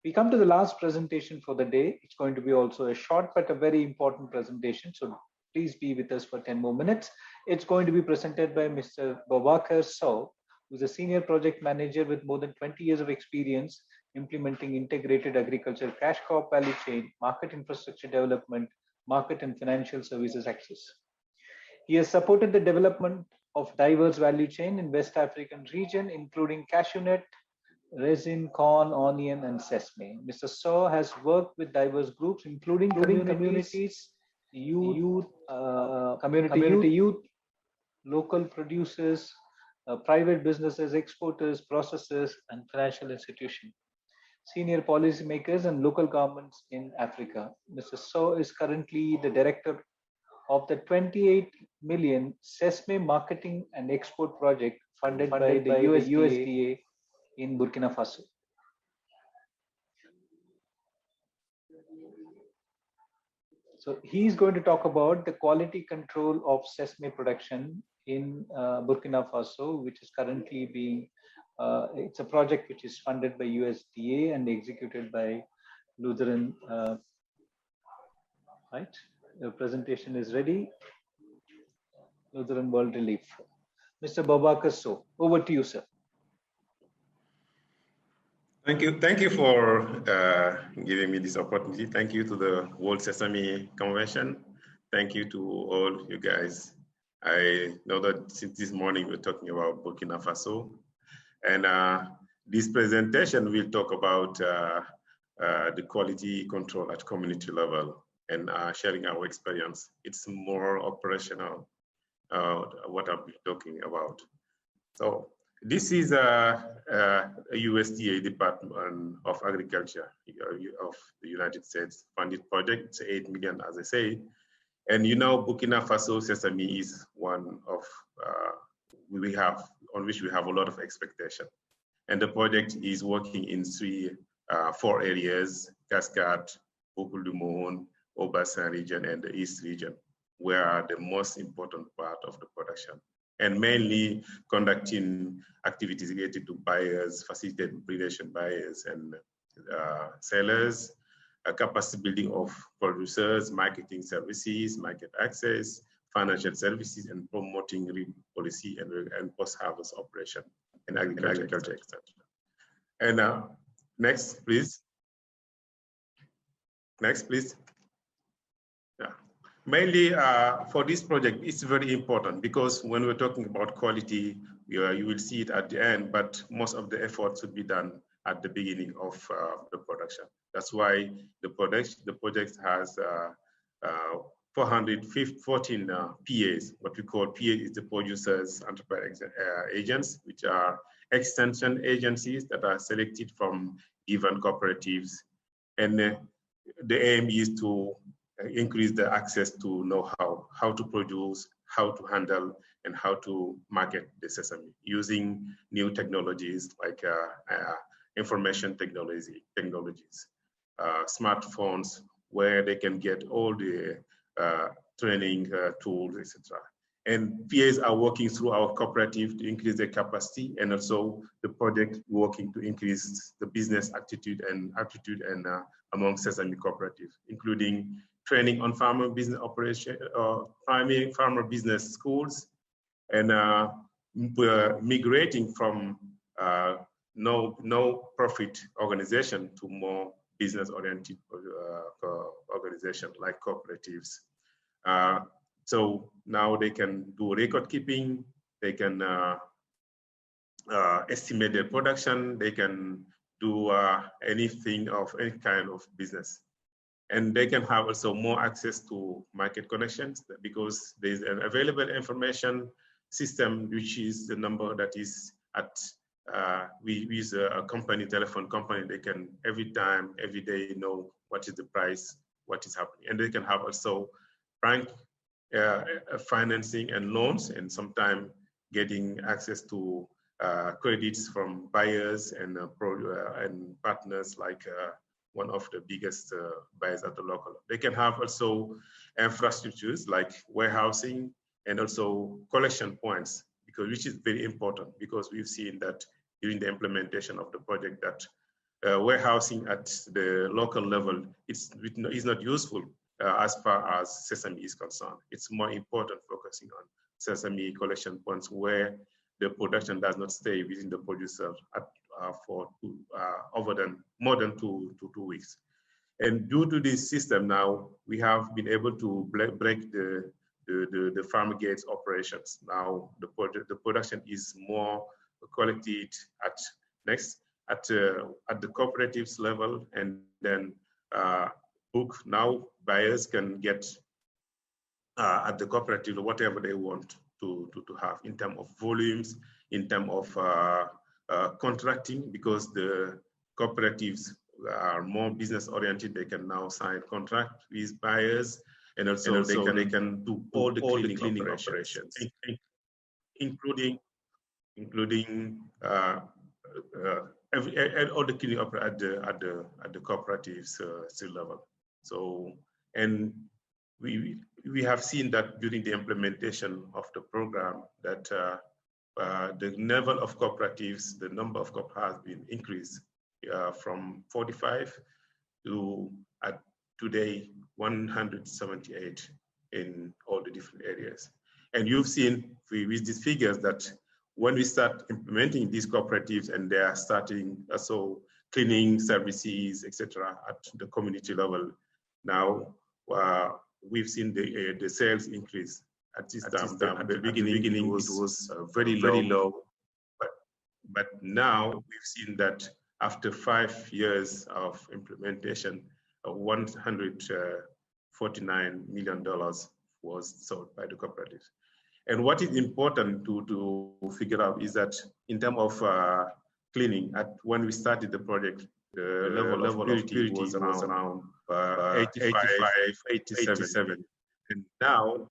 We come to the last presentation for the day. It's going to be also a short but a very important presentation. So please be with us for 10 more minutes. It's going to be presented by Mr. Boubacar Sow, who's a senior project manager with more than 20 years of experience implementing integrated agriculture cash crop value chain, market infrastructure development, market and financial services access. He has supported the development of diverse value chain in West African region, including cashew nut, resin, corn, onion, and sesame. Mr. Sow has worked with diverse groups, including communities, community youth, local producers, private businesses, exporters, processors, and financial institutions, senior policymakers, and local governments in Africa. Mr. Sow is currently the director of the 28 million Sesame Marketing and Export project funded by the USDA in Burkina Faso. So he's going to talk about the quality control of sesame production in Burkina Faso, which is currently being, it's a project which is funded by USDA and executed by Lutheran, right? The presentation is ready. Lutheran World Relief. Mr. Boubacar Sow, over to you, sir. Thank you for giving me this opportunity. Thank you to the World Sesame Convention. Thank you to all you guys. I know that since this morning we're talking about Burkina Faso, and this presentation will talk about the quality control at community level and sharing our experience. It's more operational, what I'll be talking about. So this is a USDA Department of Agriculture of the United States funded project. It's 8 million, as I say. And you know, Burkina Faso sesame is one of on which we have a lot of expectation. And the project is working in 4 areas: Cascade, Boucle du Monde, Haut-Bassin region, and the East region, where are the most important part of the production. And mainly conducting activities related to buyers, facilitating relation buyers and sellers, capacity building of producers, marketing services, market access, financial services, and promoting policy and post-harvest operation and agriculture extension. And next, please. Next, please. Yeah. Mainly for this project, it's very important because when we're talking about quality, you will see it at the end, but most of the effort should be done at the beginning of the production. That's why the project has 414 PAs. What we call PA is the producers enterprise agents, which are extension agencies that are selected from given cooperatives. And the aim is to increase the access to know-how, how to produce, how to handle, and how to market the sesame using new technologies like information technologies, smartphones, where they can get all the training tools, etc. And PAs are working through our cooperative to increase their capacity, and also the project working to increase the business attitude and among sesame cooperatives, including training on farmer business operation, farmer business schools, and migrating from no profit organization to more business-oriented organization like cooperatives. So now they can do record keeping, they can estimate their production, they can do anything of any kind of business. And they can have also more access to market connections because there's an available information system, which is the number that is at, we use a company, telephone company, they can every time, every day know what is the price, what is happening. And they can have also bank financing and loans, and sometimes getting access to credits from buyers and partners like one of the biggest buyers at the local. They can have also infrastructures like warehousing and also collection points, which is very important because we've seen that during the implementation of the project that warehousing at the local level is not useful as far as Sesame is concerned. It's more important focusing on Sesame collection points where the production does not stay within the producer for more than two weeks. And due to this system now, we have been able to break the farm gates operations. Now the production is more collected at the cooperatives level, and then now buyers can get at the cooperative whatever they want to have in terms of volumes, in terms of contracting, because the cooperatives are more business oriented. They can now sign contract with buyers, and also they can do all the cleaning operations, including all the cleaning up at the cooperatives still level. So, and we have seen that during the implementation of the program that the level of cooperatives, the number of cooperatives has been increased from 45 to today 178 in all the different areas. And you've seen with these figures that when we start implementing these cooperatives and they are starting also cleaning services, etc., at the community level, now we've seen the sales increase. At this time, at the beginning it was very low, but now we've seen that after 5 years of implementation, $149 million was sold by the cooperatives. And what is important to figure out is that in terms of cleaning, when we started the project, the level of purity was around 85, 87. And now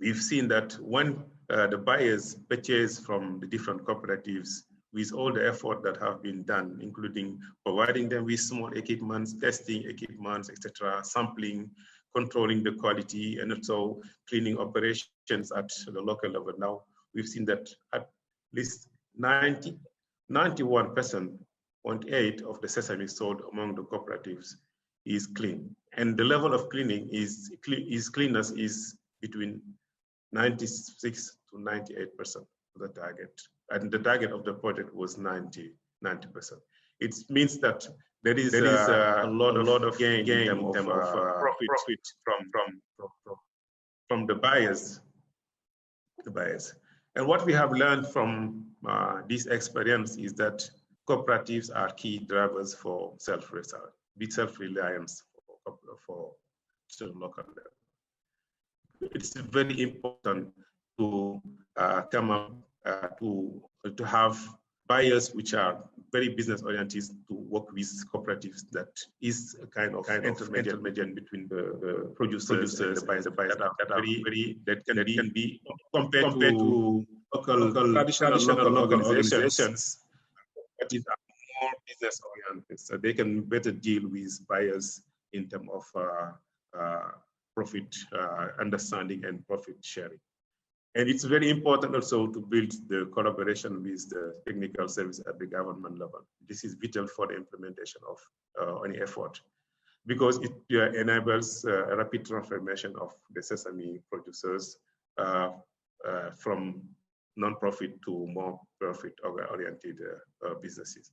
we've seen that when the buyers purchase from the different cooperatives, with all the effort that have been done, including providing them with small equipments, testing equipments, etc., sampling, controlling the quality, and also cleaning operations at the local level. Now, we've seen that at least 91.8% of the sesame sold among the cooperatives is clean. And the level of cleaning cleanness is between 96 to 98% of the target. And the target of the project was 90%. It means that there is a lot of gain in terms of profit from the buyers. And what we have learned from this experience is that cooperatives are key drivers for self-reliance for the local level. It's very important to come up to have buyers which are very business oriented, to work with cooperatives that is a kind of intermediate between the producers and the buyers that can be compared to local traditional organizations that is more business oriented, so they can better deal with buyers in terms of profit understanding and profit sharing. And it's very important also to build the collaboration with the technical service at the government level. This is vital for the implementation of any effort, because it enables a rapid transformation of the sesame producers from non-profit to more profit-oriented businesses.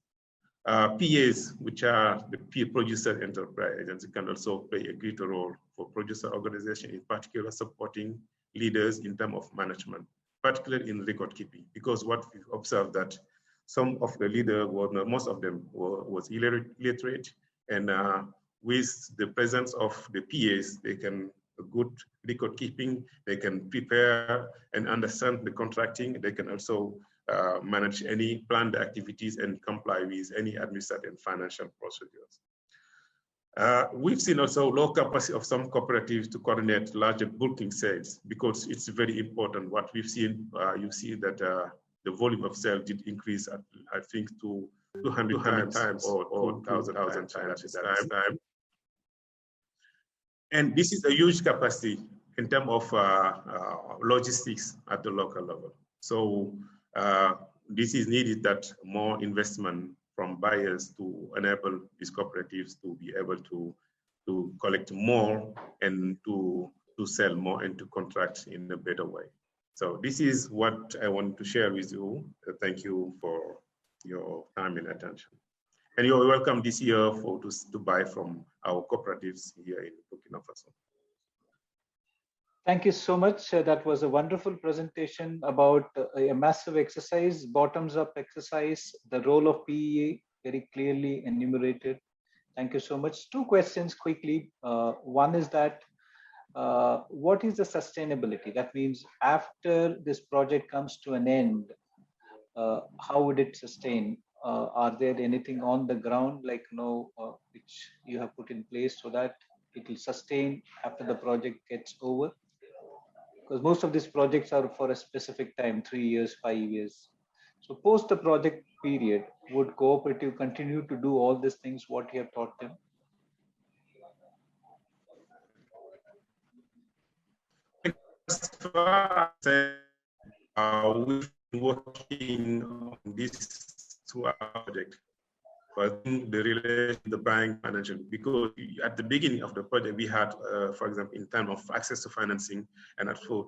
PAs, which are the peer producer enterprise agency, can also play a greater role for producer organization, in particular supporting leaders in terms of management, particularly in record keeping, because what we observed that some of the leaders, most of them was illiterate, and with the presence of the PAs, they can good record keeping, they can prepare and understand the contracting, they can also manage any planned activities and comply with any administrative and financial procedures. We've seen also low capacity of some cooperatives to coordinate larger bulking sales, because it's very important. What we've seen, you see that the volume of sales did increase, I think, to 200 times or 2,000 times at this time. And this is a huge capacity in terms of logistics at the local level. So this is needed that more investment from buyers to enable these cooperatives to be able to collect more and to sell more and to contract in a better way. So this is what I want to share with you. Thank you for your time and attention. And you're welcome this year to buy from our cooperatives here in Burkina Faso. Thank you so much. That was a wonderful presentation about a massive exercise, bottoms-up exercise, the role of PEA very clearly enumerated. Thank you so much. Two questions quickly. One is that what is the sustainability? That means after this project comes to an end, how would it sustain? Are there anything on the ground like which you have put in place so that it will sustain after the project gets over? Because most of these projects are for a specific time, 3 years, 5 years. So post the project period, would cooperative continue to do all these things what you have taught them? We've been working on this throughout the project. I think the relation, the bank, financial, because at the beginning of the project, we had, for example, in terms of access to financing and for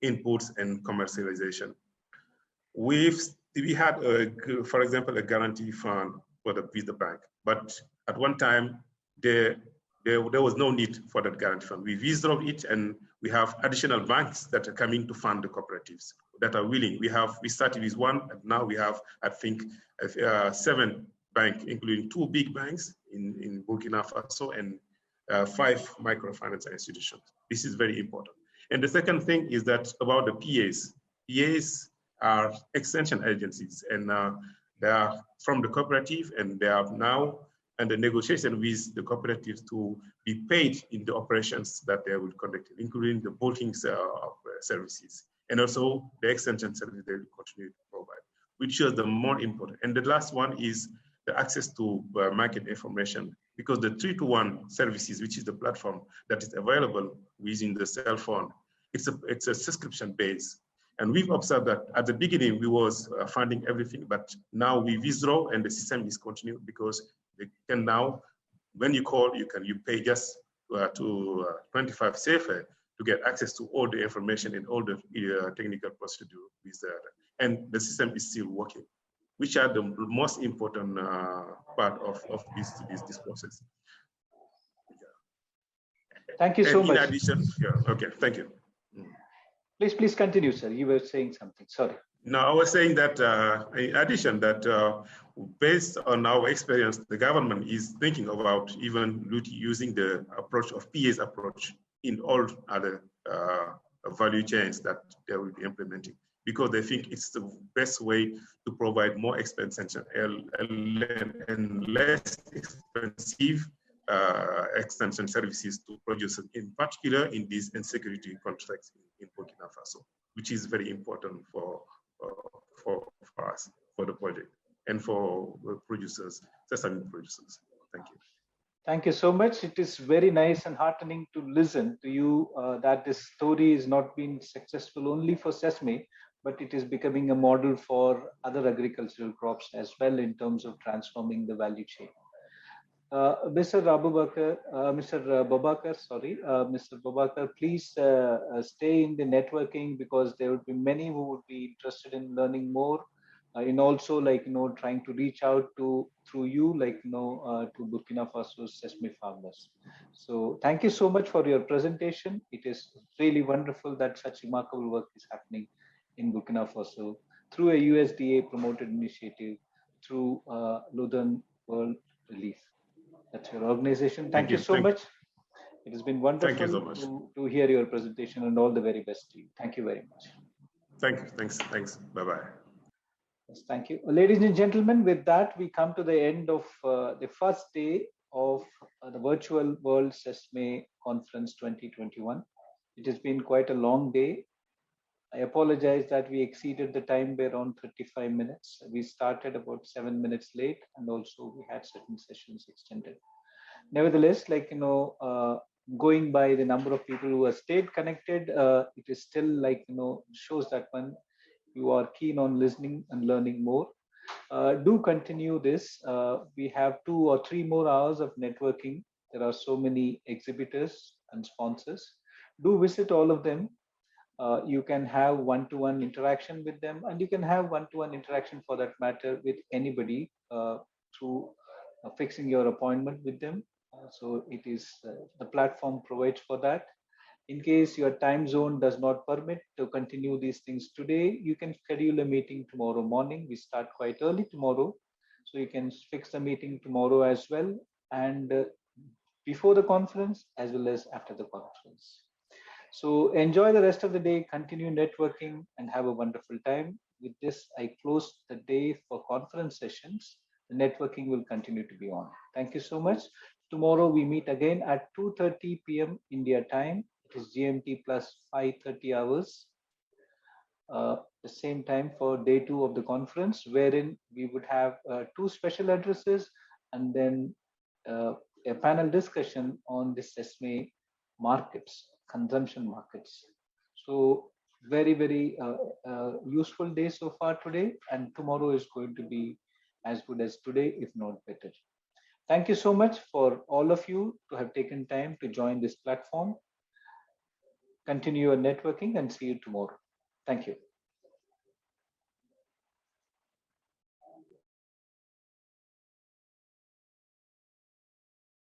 inputs and commercialization. We had, for example, a guarantee fund with the bank, but at one time, there was no need for that guarantee fund. We withdrew it, and we have additional banks that are coming to fund the cooperatives that are willing. We started with one, and now we have, I think, 7 banks, including 2 big banks in Burkina Faso and 5 microfinance institutions. This is very important. And the second thing is that about the PAs. PAs are extension agencies, and they are from the cooperative, and they are now under negotiation with the cooperatives to be paid in the operations that they will conduct, including the bulking services, and also the extension service they will continue to provide, which is the more important. And the last one is the access to market information, because the 3-to-1 services, which is the platform that is available within the cell phone, it's a subscription base. And we've observed that at the beginning, we was funding everything, but now we withdraw and the system is continued because they can now, when you call, you pay just to 25 CFA to get access to all the information and all the technical procedure with that. And the system is still working, which are the most important part of this process. Thank you so much. In addition, okay, thank you. Please continue, sir. You were saying something, sorry. No, I was saying that in addition that based on our experience, the government is thinking about even using the approach of PA's approach in all other value chains that they will be implementing, because they think it's the best way to provide more expensive and less expensive extension services to producers, in particular in these insecurity contracts in Burkina Faso, which is very important for us, for the project, and for producers, sesame producers. Thank you. Thank you so much. It is very nice and heartening to listen to you that this story is not being successful only for sesame, but it is becoming a model for other agricultural crops as well in terms of transforming the value chain. Mr. Boubacar, please stay in the networking, because there would be many who would be interested in learning more, and also trying to reach out to through you to Burkina Faso sesame farmers. So thank you so much for your presentation. It is really wonderful that such remarkable work is happening in Burkina Faso through a USDA promoted initiative, through Lutheran World Relief. That's your organization. Thank you so much. It has been wonderful to hear your presentation, and all the very best to you. Thank you very much. Thank you. Thanks. Bye-bye. Yes, thank you. Ladies and gentlemen, with that, we come to the end of the first day of the Virtual World Sesame Conference 2021. It has been quite a long day. I apologize that we exceeded the time by around 35 minutes. We started about 7 minutes late, and also we had certain sessions extended. Nevertheless, going by the number of people who have stayed connected, it is still shows that when you are keen on listening and learning more. Do continue this. We have 2 or 3 more hours of networking. There are so many exhibitors and sponsors. Do visit all of them. You can have one-to-one interaction with them, and you can have one-to-one interaction for that matter with anybody through fixing your appointment with them. So it is the platform provides for that. In case your time zone does not permit to continue these things today, you can schedule a meeting tomorrow morning. We start quite early tomorrow, so you can fix the meeting tomorrow as well, and before the conference as well as after the conference. So enjoy the rest of the day, continue networking, and have a wonderful time. With this, I close the day for conference sessions. The networking will continue to be on. Thank you so much. Tomorrow we meet again at 2:30 p.m. India time. It is GMT plus 5:30 hours. The same time for day 2 of the conference, wherein we would have 2 special addresses and then a panel discussion on the Sesame markets, consumption markets. So very useful day so far today, and tomorrow is going to be as good as today, if not better. Thank you so much for all of you to have taken time to join this platform. Continue your networking and see you tomorrow. Thank you.